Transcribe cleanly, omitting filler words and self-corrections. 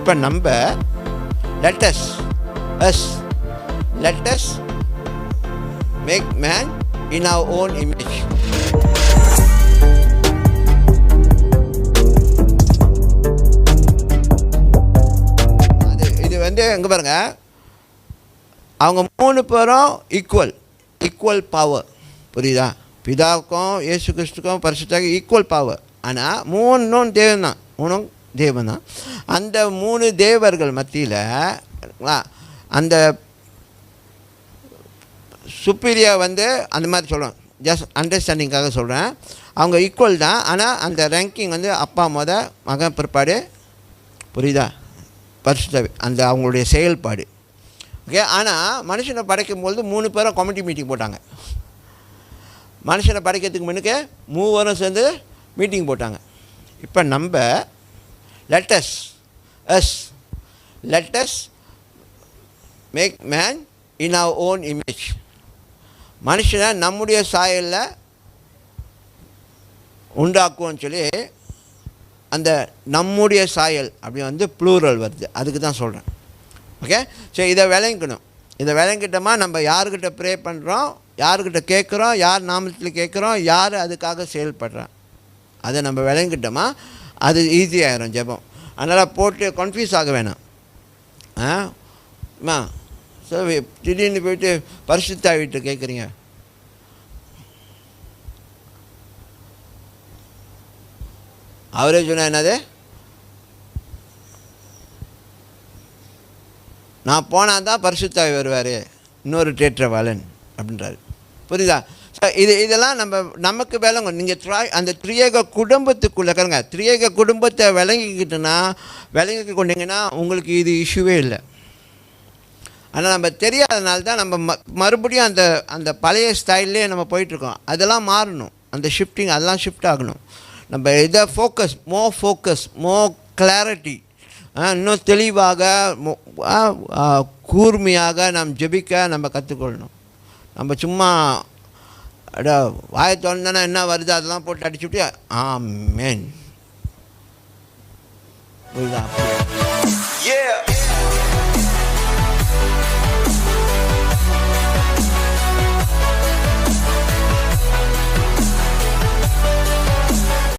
இப்போ நம்ம let us make man in our own image. இது எங்கே பாருங்க, அவங்க 3 பேரும் ஈக்குவல் பவர். புரியுதா? பிதாவுக்கும் இயேசு கிறிஸ்துக்கும் பரிசுத்தாக ஈக்குவல் பவர். ஆனால் 3 தேவன் தான். அந்த 3 தேவர்கள் மத்தியில் அந்த சுப்பீரியர் அந்த மாதிரி சொல்கிறோம், ஜஸ்ட் அண்டர்ஸ்டாண்டிங்காக சொல்கிறேன். அவங்க ஈக்குவல் தான், ஆனால் அந்த ரேங்கிங் அப்பா மகன் பிற்பாடு. புரியுதா? பரிசுத்த அந்த அவங்களுடைய செயல்பாடு. ஓகே. ஆனால் மனுஷனை படைக்கும்போது 3 பேரும் கமிட்டி மீட்டிங் போட்டாங்க. மனுஷனை படைக்கிறதுக்கு முன்னுக்கு 3 பேரும் சேர்ந்து மீட்டிங் போட்டாங்க. இப்போ நம்ம let us make man in our own image. மனுஷனை நம்முடைய சாயலில் உண்டாக்குவோன்னு சொல்லி அந்த நம்முடைய சாயல் அப்படி ப்ளூரல் வருது. அதுக்கு தான் சொல்கிறேன். ஓகே. ஸோ இதை விளங்கிக்கணும். இதை விளங்கிட்டோமா நம்ம யாருக்கிட்ட ப்ரே பண்ணுறோம், யாருக்கிட்ட கேட்குறோம், யார் நாமத்தில் கேட்குறோம், யார் அதுக்காக செயல்படுறோம், அதை நம்ம விளங்கிட்டோமா அது ஈஸியாகிடும் ஜெபம். அதனால் போட்டு கன்ஃபியூஸ் ஆக வேணாம். ஸோ திடீர்னு போயிட்டு பரிசுத்தா வீட்டு கேட்குறீங்க, அவரே சொன்னால் என்னது, நான் போனால் தான் பரிசுத்தாவி வருவார், இன்னொரு தேற்றவாளன் அப்படின்றாரு. புரியுதா? ஸோ இதெல்லாம் நமக்கு விளங்க. நீங்கள் அந்த திரியேக குடும்பத்துக்குள்ளே இருக்கிறங்க, திரியேக குடும்பத்தை விளங்கி கொண்டீங்கன்னா உங்களுக்கு இது இஷ்யூவே இல்லை. ஆனால் நம்ம தெரியாதனால தான் நம்ம மறுபடியும் அந்த பழைய ஸ்டைல்லே நம்ம போயிட்டுருக்கோம். அதெல்லாம் மாறணும். அந்த ஷிஃப்டிங் அதெல்லாம் ஷிஃப்ட் ஆகணும். நம்ம இதை ஃபோக்கஸ், மோர் கிளாரிட்டி, இன்னும் தெளிவாக கூர்மையாக நாம் ஜெபிக்க நம்ம கற்றுக்கொள்ளணும். நம்ம சும்மா வாயை திறந்தானா என்ன வருது அதெல்லாம் போட்டு அடிச்சுட்டு ஆமென். புரியுதா?